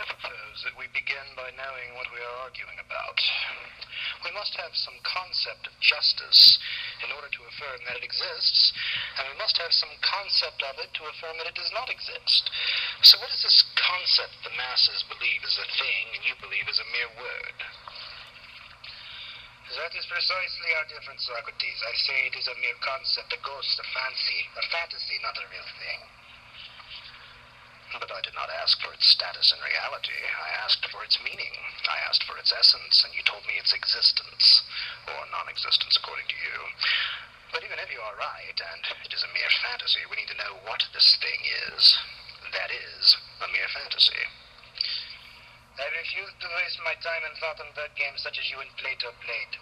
I propose that we begin by knowing what we are arguing about. We must have some concept of justice in order to affirm that it exists, and we must have some concept of it to affirm that it does not exist. So what is this concept the masses believe is a thing and you believe is a mere word? That is precisely our difference, Socrates. I say it is a mere concept, a ghost, a fantasy, not a real thing. But I did not ask for its status in reality. I asked for its meaning. I asked for its essence, and you told me its existence, or non-existence according to you. But even if you are right, and it is a mere fantasy, we need to know what this thing is. That is a mere fantasy. I refuse to waste my time and thought on bird games such as you and Plato played.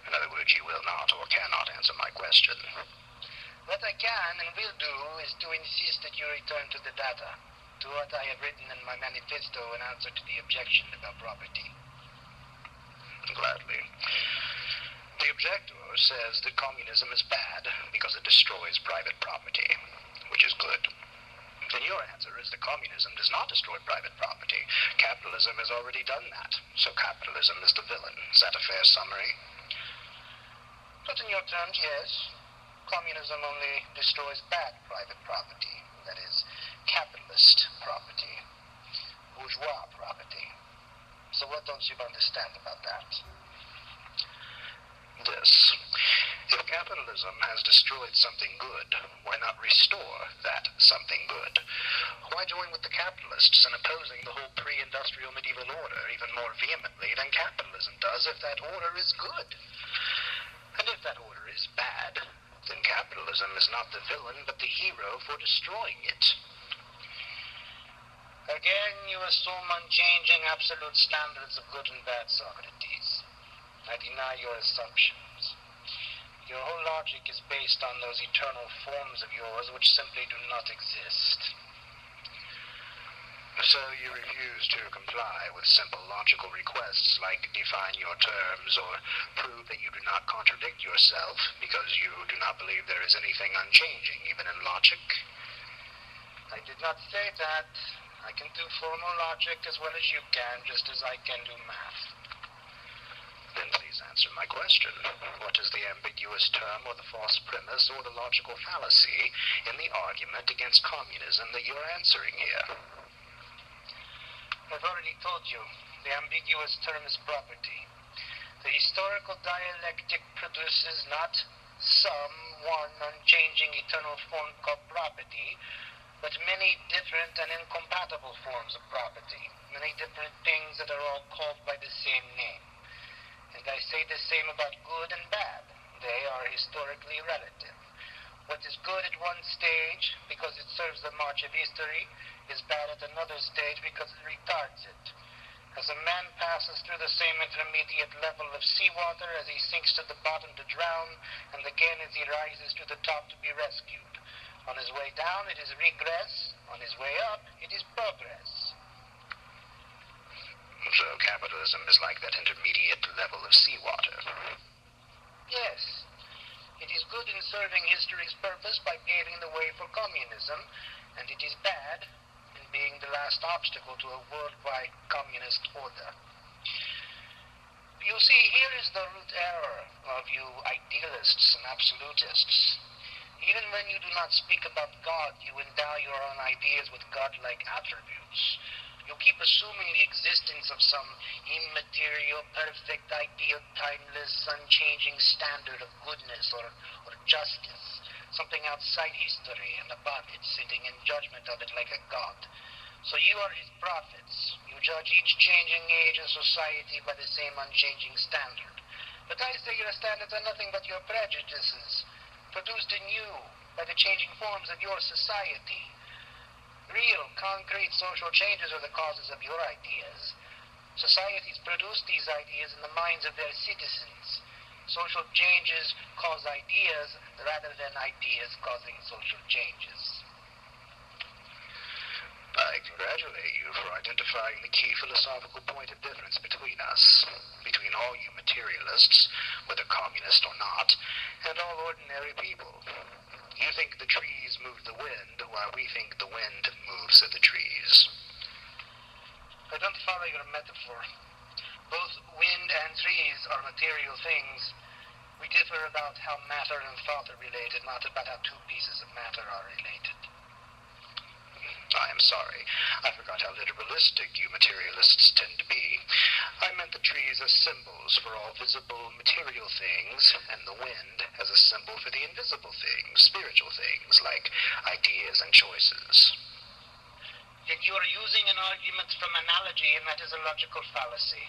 In other words, you will not or cannot answer my question. What I can and will do is to insist that you return to the data, to what I have written in my manifesto in answer to the objection about property. Gladly. The objector says that communism is bad because it destroys private property, which is good. And your answer is that communism does not destroy private property. Capitalism has already done that, so capitalism is the villain. Is that a fair summary? But in your terms, yes. Communism only destroys bad private property, that is, capitalist property, bourgeois property. So what don't you understand about that? This. If capitalism has destroyed something good, why not restore that something good? Why join with the capitalists in opposing the whole pre-industrial medieval order even more vehemently than capitalism does if that order is good? And if that order is bad, then capitalism is not the villain, but the hero for destroying it. Again, you assume unchanging absolute standards of good and bad, Socrates. I deny your assumptions. Your whole logic is based on those eternal forms of yours which simply do not exist. So you refuse to comply with simple logical requests like define your terms or prove that you do not contradict yourself because you do not believe there is anything unchanging, even in logic? I did not say that. I can do formal logic as well as you can, just as I can do math. Then please answer my question. What is the ambiguous term or the false premise or the logical fallacy in the argument against communism that you're answering here? I've already told you, the ambiguous term is property. The historical dialectic produces not some one unchanging eternal form called property, but many different and incompatible forms of property, many different things that are all called by the same name. And I say the same about good and bad. They are historically relative. What is good at one stage, because it serves the march of history, is bad at another stage because it retards it. As a man passes through the same intermediate level of seawater as he sinks to the bottom to drown, and again as he rises to the top to be rescued. On his way down, it is regress. On his way up, it is progress. So capitalism is like that intermediate level of seawater? Yes. It is good in serving history's purpose by paving the way for communism, and it is bad in being the last obstacle to a worldwide communist order. You see, here is the root error of you idealists and absolutists. Even when you do not speak about God, you endow your own ideas with godlike attributes. You keep assuming the existence of some immaterial, perfect, ideal, timeless, unchanging standard of goodness or justice, something outside history and above it, sitting in judgment of it like a god. So you are his prophets. You judge each changing age and society by the same unchanging standard. But I say your standards are nothing but your prejudices, produced in you by the changing forms of your society. Real, concrete social changes are the causes of your ideas. Societies produce these ideas in the minds of their citizens. Social changes cause ideas rather than ideas causing social changes. I congratulate you for identifying the key philosophical point of difference between us, between all you materialists, whether communist or not, and all ordinary people. You think the trees move the wind, while we think the wind moves the trees. I don't follow your metaphor. Both wind and trees are material things. We differ about how matter and thought are related, not about how two pieces of matter are related. I am sorry. I forgot how literalistic you materialists tend to be. I meant the trees as symbols for all visible material things, and the wind as a symbol for the invisible things, spiritual things, like ideas and choices. Yet you are using an argument from analogy, and that is a logical fallacy.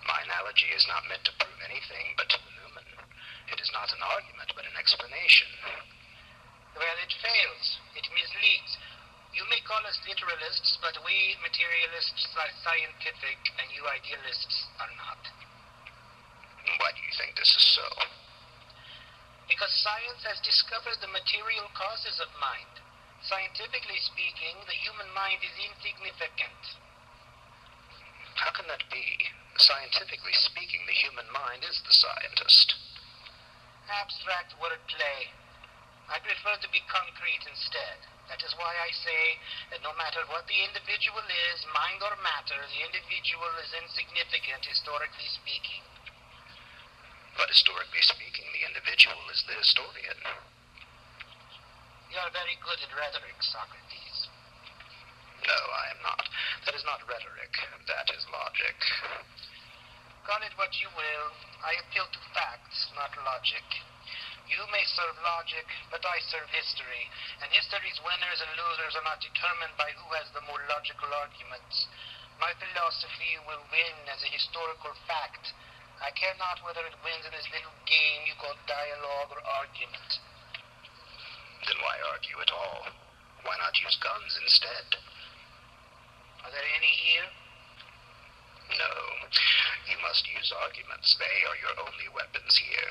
My analogy is not meant to prove anything but to the Newman. It is not an argument, but an explanation. Well, it fails. It misleads. You may call us literalists, but we materialists are scientific, and you idealists are not. Why do you think this is so? Because science has discovered the material causes of mind. Scientifically speaking, the human mind is insignificant. How can that be? Scientifically speaking, the human mind is the scientist. Abstract wordplay. I prefer to be concrete instead. That is why I say that no matter what the individual is, mind or matter, the individual is insignificant, historically speaking. But historically speaking, the individual is the historian. You are very good at rhetoric, Socrates. No, I am not. That is not rhetoric. That is logic. Call it what you will. I appeal to facts, not logic. You may serve logic, but I serve history. And history's winners and losers are not determined by who has the more logical arguments. My philosophy will win as a historical fact. I care not whether it wins in this little game you call dialogue or argument. Then why argue at all? Why not use guns instead? Are there any here? No. You must use arguments. They are your only weapons here.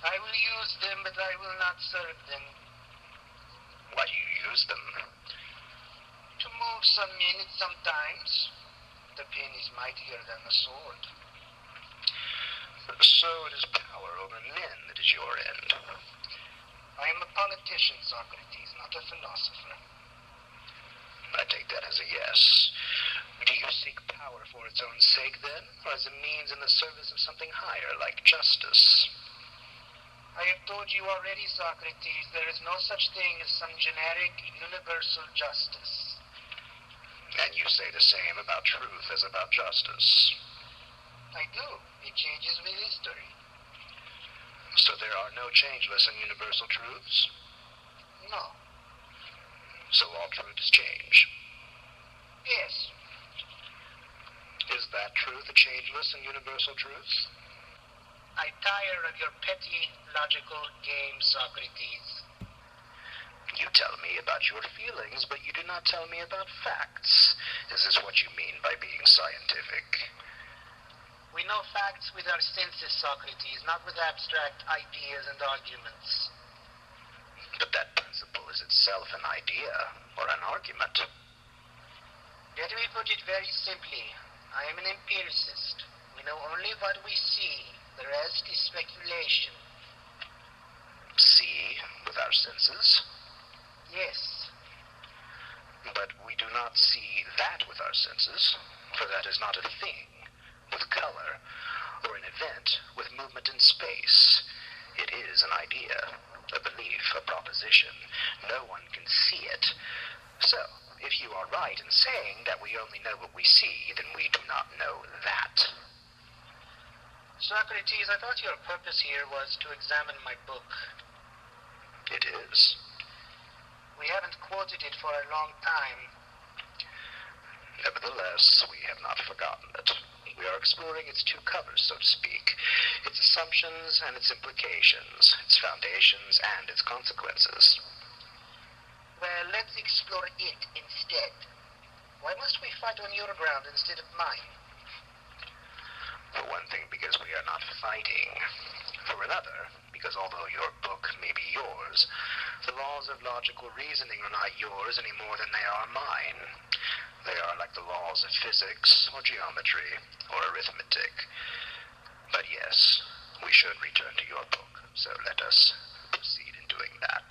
I will use them, but I will not serve them. Why do you use them? To move some minutes sometimes. The pen is mightier than the sword. So it is power over men that is your end. I am a politician, Socrates, not a philosopher. I take that as a yes. Do you seek power for its own sake, then, or as a means in the service of something higher, like justice? I have told you already, Socrates, there is no such thing as some generic, universal justice. And you say the same about truth as about justice. I do. It changes with history. So there are no changeless and universal truths? No. So all truths change? Yes. Is that truth a changeless and universal truth? I tire of your petty, logical games, Socrates. You tell me about your feelings, but you do not tell me about facts. Is this what you mean by being scientific? We know facts with our senses, Socrates, not with abstract ideas and arguments. But that principle is itself an idea, or an argument. Let me put it very simply. I am an empiricist. We know only what we see. The rest is speculation. See with our senses? Yes. But we do not see that with our senses, for that is not a thing with color, or an event with movement in space. It is an idea, a belief, a proposition. No one can see it. So, if you are right in saying that we only know what we see, then we do not know that. Socrates, I thought your purpose here was to examine my book. It is. We haven't quoted it for a long time. Nevertheless, we have not forgotten it. We are exploring its two covers, so to speak, its assumptions and its implications, its foundations and its consequences. Well, let's explore it instead. Why must we fight on your ground instead of mine? For one thing, because we are not fighting. For another, because although your book may be yours, the laws of logical reasoning are not yours any more than they are mine. They are like the laws of physics, or geometry, or arithmetic. But yes, we should return to your book, so let us proceed in doing that.